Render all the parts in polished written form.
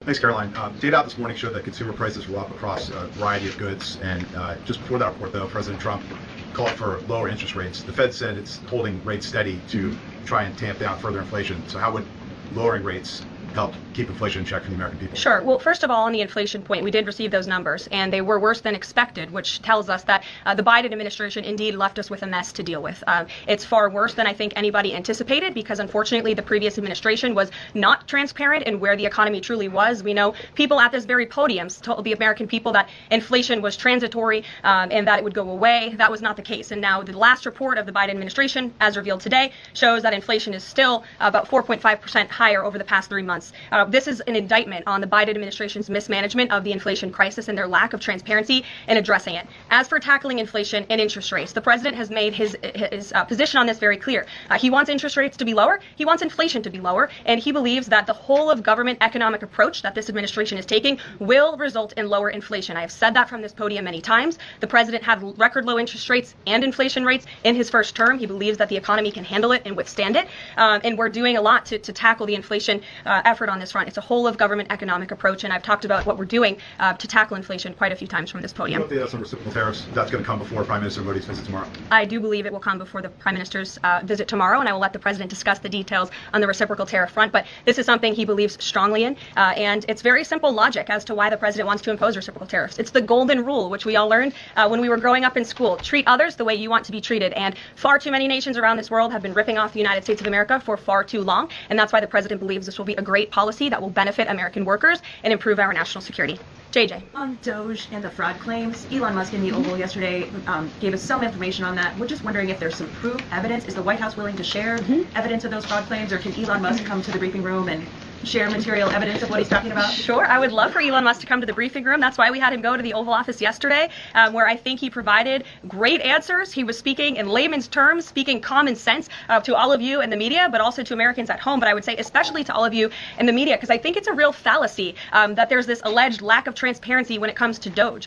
Thanks, Caroline. Data out this morning showed that consumer prices were up across a variety of goods. And just before that report, though, President Trump called for lower interest rates. The Fed said it's holding rates steady to try and tamp down further inflation. So how would lowering rates help keep inflation in check for the American people? Sure. Well, first of all, on the inflation point, we did receive those numbers, and they were worse than expected, which tells us that the Biden administration indeed left us with a mess to deal with. It's far worse than I think anybody anticipated, because unfortunately the previous administration was not transparent in where the economy truly was. We know people at this very podium told the American people that inflation was transitory and that it would go away. That was not the case. And now the last report of the Biden administration, as revealed today, shows that inflation is still about 4.5% higher over the past 3 months. This is an indictment on the Biden administration's mismanagement of the inflation crisis and their lack of transparency in addressing it. As for tackling inflation and interest rates, the president has made his position on this very clear. He wants interest rates to be lower. He wants inflation to be lower. And he believes that the whole of government economic approach that this administration is taking will result in lower inflation. I have said that from this podium many times. The president had record low interest rates and inflation rates in his first term. He believes that the economy can handle it and withstand it. And we're doing a lot to tackle the inflation effort on this front. It's a whole of government economic approach, and I've talked about what we're doing to tackle inflation quite a few times from this podium. What about some reciprocal tariffs? That's going to come before Prime Minister Modi's visit tomorrow. I do believe it will come before the Prime Minister's visit tomorrow, and I will let the president discuss the details on the reciprocal tariff front. But this is something he believes strongly in, and it's very simple logic as to why the president wants to impose reciprocal tariffs. It's the golden rule, which we all learned when we were growing up in school. Treat others the way you want to be treated. And far too many nations around this world have been ripping off the United States of America for far too long, and that's why the president believes this will be a great policy that will benefit American workers and improve our national security. JJ. On Doge and the fraud claims, Elon Musk in the Oval yesterday gave us some information on that. We're just wondering if there's some proof, evidence. Is the White House willing to share evidence of those fraud claims, or can Elon Musk come to the briefing room and share material evidence of what he's talking about? Sure. I would love for Elon Musk to come to the briefing room. That's why we had him go to the Oval Office yesterday, where I think he provided great answers. He was speaking in layman's terms, speaking common sense to all of you in the media, but also to Americans at home. But I would say especially to all of you in the media, because I think it's a real fallacy that there's this alleged lack of transparency when it comes to Doge.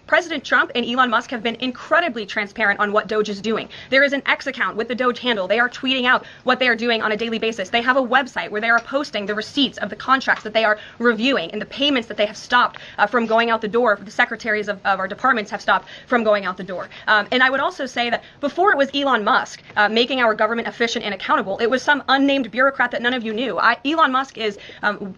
President Trump and Elon Musk have been incredibly transparent on what Doge is doing. There is an X account with the Doge handle. They are tweeting out what they are doing on a daily basis. They have a website where they are posting the receipts of the contracts that they are reviewing and the payments that they have stopped from going out the door. The secretaries of our departments have stopped from going out the door. And I would also say that before it was Elon Musk making our government efficient and accountable, it was some unnamed bureaucrat that none of you knew. Elon Musk is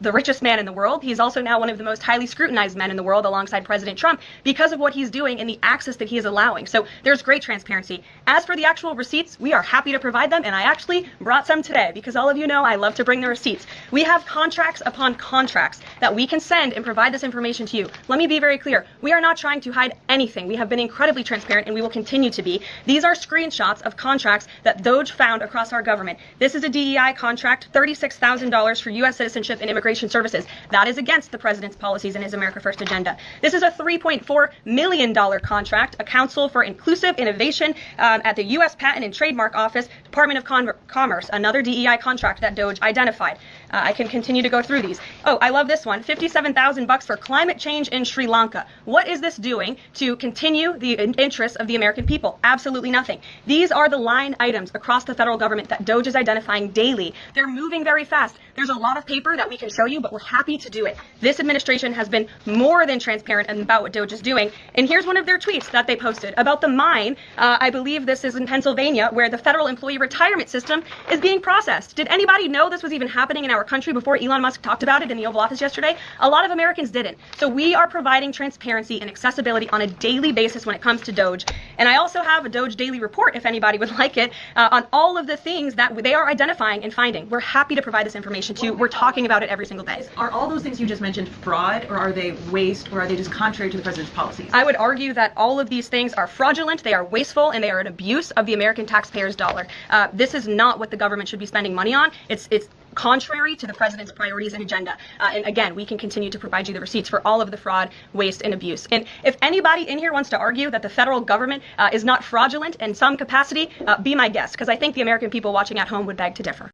the richest man in the world. He's also now one of the most highly scrutinized men in the world alongside President Trump because of what he's doing and the access that he is allowing. So there's great transparency. As for the actual receipts, we are happy to provide them, and I actually brought some today because all of you know I love to bring the receipts. We have contracts upon contracts that we can send and provide this information to you. Let me be very clear. We are not trying to hide anything. We have been incredibly transparent, and we will continue to be. These are screenshots of contracts that Doge found across our government. This is a DEI contract, $36,000 for U.S. citizenship and immigration services. That is against the president's policies and his America First agenda. This is a $3.4 million contract, a Council for Inclusive Innovation at the U.S. Patent and Trademark Office, Department of Commerce, another DEI contract that Doge identified. I can continue to go through these. Oh, I love this one. $57,000 for climate change in Sri Lanka. What is this doing to continue the interests of the American people? Absolutely nothing. These are the line items across the federal government that Doge is identifying daily. They're moving very fast. There's a lot of paper that we can show you, but we're happy to do it. This administration has been more than transparent about what Doge is doing. And here's one of their tweets that they posted about the mine. I believe this is in Pennsylvania, where the federal employee retirement system is being processed. Did anybody know this was even happening in our country before Elon Musk talked about it in the Oval Office yesterday? A lot of Americans didn't. So we are providing transparency and accessibility on a daily basis when it comes to Doge. And I also have a Doge daily report, if anybody would like it, on all of the things that they are identifying and finding. We're happy to provide this information to you. We're talking about it every single day. Are all those things you just mentioned fraud, or are they waste, or are they just contrary to the president's policies? I would argue that all of these things are fraudulent, they are wasteful, and they are an abuse of the American taxpayer's dollar. This is not what the government should be spending money on. It's contrary to the president's priorities and agenda. And again, we can continue to provide you the receipts for all of the fraud, waste, and abuse. And if anybody in here wants to argue that the federal government is not fraudulent in some capacity, be my guest, because I think the American people watching at home would beg to differ.